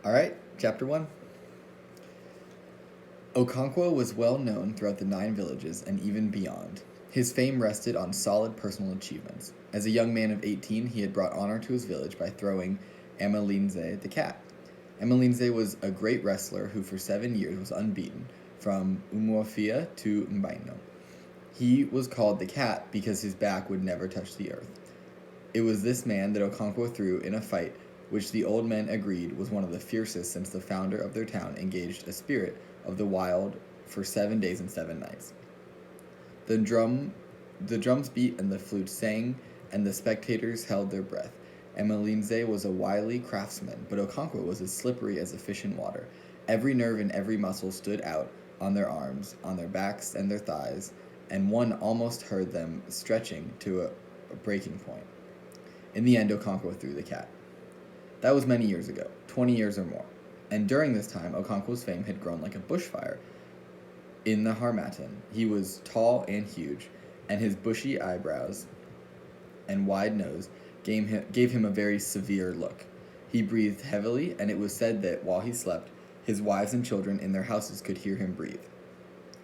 All right, chapter 1. Okonkwo was well known throughout the 9 villages and even beyond. His fame rested on solid personal achievements. As a young man of 18, he had brought honor to his village by throwing Amalinze the cat. Amalinze was a great wrestler who for 7 years was unbeaten, from Umuofia to Mbaino. He was called the cat because his back would never touch the earth. It was this man that Okonkwo threw in a fight which the old men agreed was one of the fiercest since the founder of their town engaged a spirit of the wild for 7 days and 7 nights. The drums beat and the flutes sang, and the spectators held their breath. Emalinze was a wily craftsman, but Okonkwo was as slippery as a fish in water. Every nerve and every muscle stood out on their arms, on their backs and their thighs, and one almost heard them stretching to a breaking point. In the end, Okonkwo threw the cat. That was many years ago, 20 years or more, and during this time, Okonkwo's fame had grown like a bushfire in the Harmattan. He was tall and huge, and his bushy eyebrows and wide nose gave him a very severe look. He breathed heavily, and it was said that while he slept, his wives and children in their houses could hear him breathe.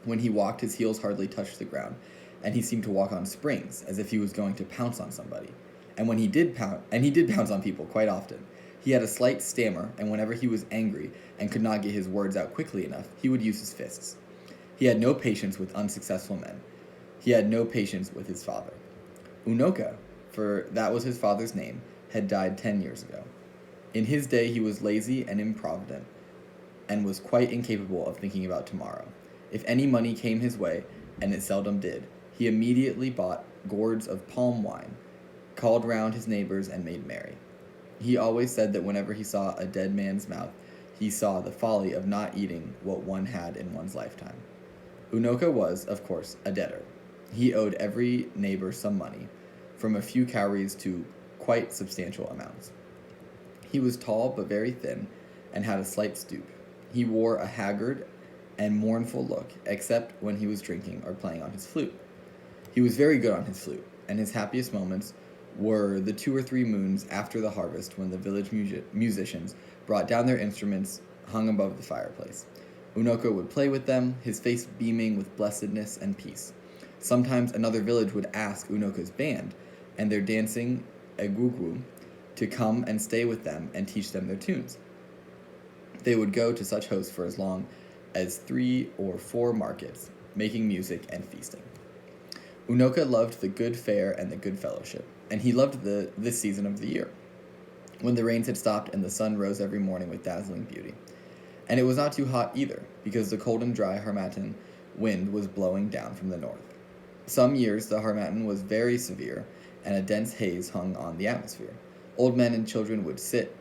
When he walked, his heels hardly touched the ground, and he seemed to walk on springs, as if he was going to pounce on somebody. And when he did pounce on people quite often. He had a slight stammer, and whenever he was angry and could not get his words out quickly enough, he would use his fists. He had no patience with unsuccessful men. He had no patience with his father. Unoka, for that was his father's name, had died 10 years ago. In his day, he was lazy and improvident, and was quite incapable of thinking about tomorrow. If any money came his way, and it seldom did, he immediately bought gourds of palm wine, called round his neighbors, and made merry. He always said that whenever he saw a dead man's mouth, he saw the folly of not eating what one had in one's lifetime. Unoka was, of course, a debtor. He owed every neighbor some money, from a few cowries to quite substantial amounts. He was tall but very thin, and had a slight stoop. He wore a haggard and mournful look, except when he was drinking or playing on his flute. He was very good on his flute, and his happiest moments were the 2 or 3 moons after the harvest when the village musicians brought down their instruments hung above the fireplace. Unoka would play with them, his face beaming with blessedness and peace. Sometimes another village would ask Unoka's band and their dancing egugu to come and stay with them and teach them their tunes. They would go to such hosts for as long as 3 or 4 markets, making music and feasting. Unoka loved the good fare and the good fellowship, and he loved this season of the year, when the rains had stopped and the sun rose every morning with dazzling beauty. And it was not too hot either, because the cold and dry Harmattan wind was blowing down from the north. Some years the Harmattan was very severe, and a dense haze hung on the atmosphere. Old men and children would sit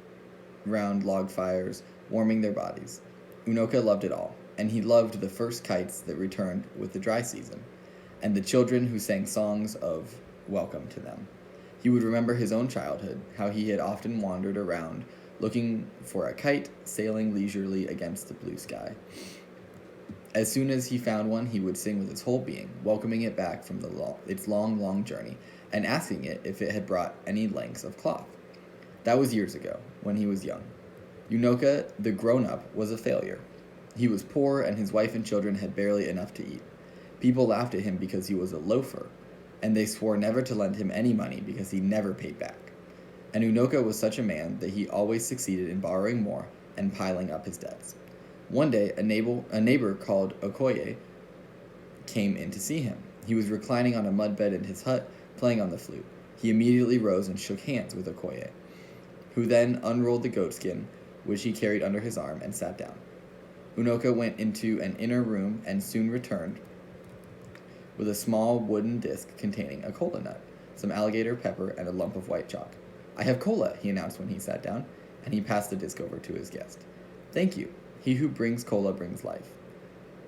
round log fires, warming their bodies. Unoka loved it all, and he loved the first kites that returned with the dry season, and the children who sang songs of welcome to them. He would remember his own childhood, how he had often wandered around looking for a kite sailing leisurely against the blue sky. As soon as he found one, he would sing with his whole being, welcoming it back from its long journey, and asking it if it had brought any lengths of cloth. That was years ago, when he was young. Unoka, the grown-up, was a failure. He was poor, and his wife and children had barely enough to eat. People laughed at him because he was a loafer, and they swore never to lend him any money because he never paid back. And Unoka was such a man that he always succeeded in borrowing more and piling up his debts. One day, a neighbor called Okoye came in to see him. He was reclining on a mud bed in his hut, playing on the flute. He immediately rose and shook hands with Okoye, who then unrolled the goatskin, which he carried under his arm, and sat down. Unoka went into an inner room and soon returned with a small wooden disc containing a cola nut, some alligator pepper, and a lump of white chalk. "I have cola," he announced when he sat down, and he passed the disc over to his guest. "Thank you. He who brings cola brings life."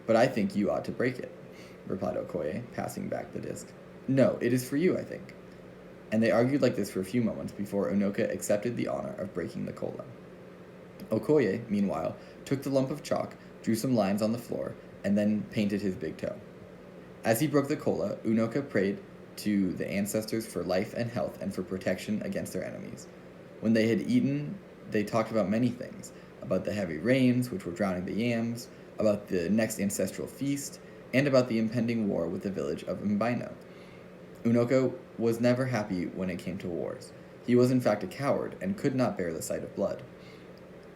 "But I think you ought to break it," replied Okoye, passing back the disc. "No, it is for you, I think." And they argued like this for a few moments before Unoka accepted the honor of breaking the cola. Okoye, meanwhile, took the lump of chalk, drew some lines on the floor, and then painted his big toe. As he broke the cola, Unoka prayed to the ancestors for life and health and for protection against their enemies. When they had eaten, they talked about many things, about the heavy rains which were drowning the yams, about the next ancestral feast, and about the impending war with the village of Mbino. Unoka was never happy when it came to wars. He was in fact a coward and could not bear the sight of blood.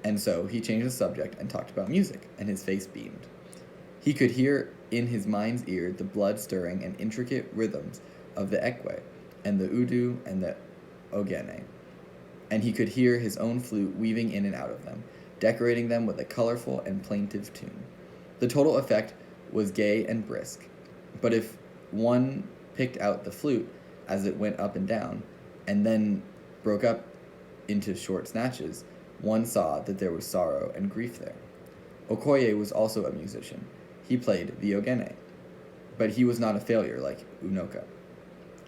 And so he changed the subject and talked about music, and his face beamed. He could hear in his mind's ear the blood-stirring and intricate rhythms of the ekwe, and the udu, and the ogene. And he could hear his own flute weaving in and out of them, decorating them with a colorful and plaintive tune. The total effect was gay and brisk, but if one picked out the flute as it went up and down, and then broke up into short snatches, one saw that there was sorrow and grief there. Okoye was also a musician. He played the ogene, but he was not a failure like Unoka.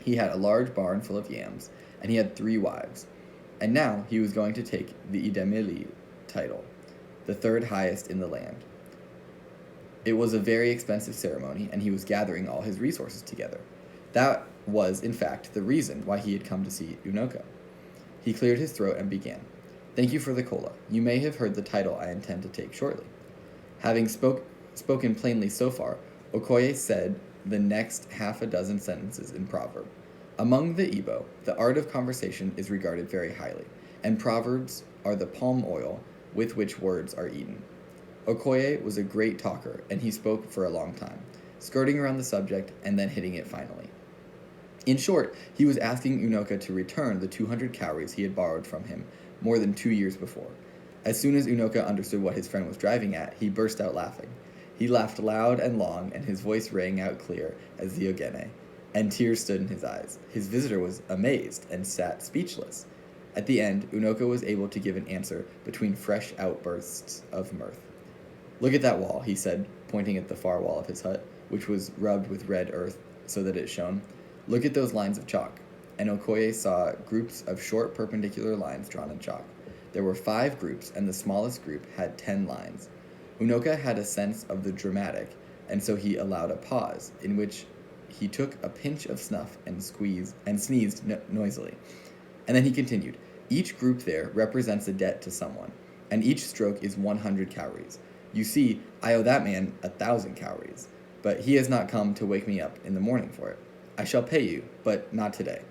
He had a large barn full of yams, and he had 3 wives. And now he was going to take the Idemili title, the 3rd highest in the land. It was a very expensive ceremony, and he was gathering all his resources together. That was, in fact, the reason why he had come to see Unoka. He cleared his throat and began. Thank you for the kola. You may have heard the title I intend to take shortly. Having spoken plainly so far, Okoye said the next half a dozen sentences in proverb. Among the Igbo, the art of conversation is regarded very highly, and proverbs are the palm oil with which words are eaten. Okoye was a great talker, and he spoke for a long time, skirting around the subject and then hitting it finally. In short, he was asking Unoka to return the 200 cowries he had borrowed from him more than 2 years before. As soon as Unoka understood what his friend was driving at, he burst out laughing. He laughed loud and long, and his voice rang out clear as the ogene, and tears stood in his eyes. His visitor was amazed and sat speechless. At the end, Unoka was able to give an answer between fresh outbursts of mirth. Look at that wall, he said, pointing at the far wall of his hut, which was rubbed with red earth so that it shone. Look at those lines of chalk. And Okoye saw groups of short perpendicular lines drawn in chalk. There were 5 groups, and the smallest group had 10 lines. Unoka had a sense of the dramatic, and so he allowed a pause, in which he took a pinch of snuff and sneezed noisily. And then he continued, each group there represents a debt to someone, and each stroke is 100 cowries. You see, I owe that man 1,000 cowries, but he has not come to wake me up in the morning for it. I shall pay you, but not today.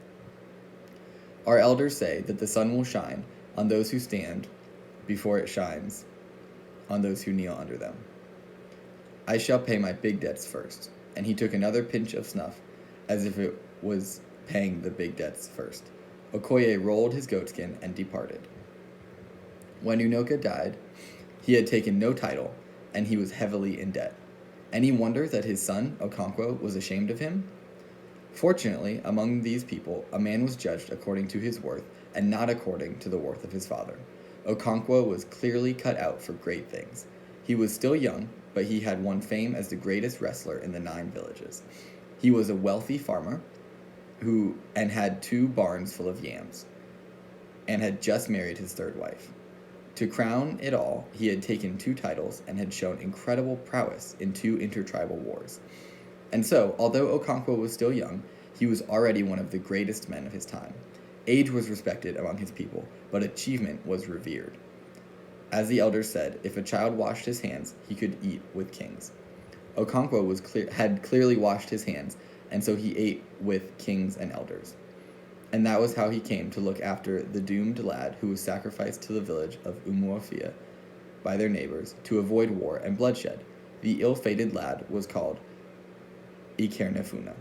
Our elders say that the sun will shine on those who stand before it shines on those who kneel under them. I shall pay my big debts first. And he took another pinch of snuff, as if it was paying the big debts first. Okoye rolled his goatskin and departed. When Unoka died, he had taken no title, and he was heavily in debt. Any wonder that his son, Okonkwo, was ashamed of him? Fortunately, among these people, a man was judged according to his worth, and not according to the worth of his father. Okonkwo was clearly cut out for great things. He was still young, but he had won fame as the greatest wrestler in the 9 villages. He was a wealthy farmer and had 2 barns full of yams, and had just married his 3rd wife. To crown it all, he had taken 2 titles and had shown incredible prowess in 2 intertribal wars. And so, although Okonkwo was still young, he was already one of the greatest men of his time. Age was respected among his people, but achievement was revered. As the elders said, if a child washed his hands, he could eat with kings. Okonkwo had clearly washed his hands, and so he ate with kings and elders. And that was how he came to look after the doomed lad who was sacrificed to the village of Umuofia by their neighbors to avoid war and bloodshed. The ill-fated lad was called Ikernefuna.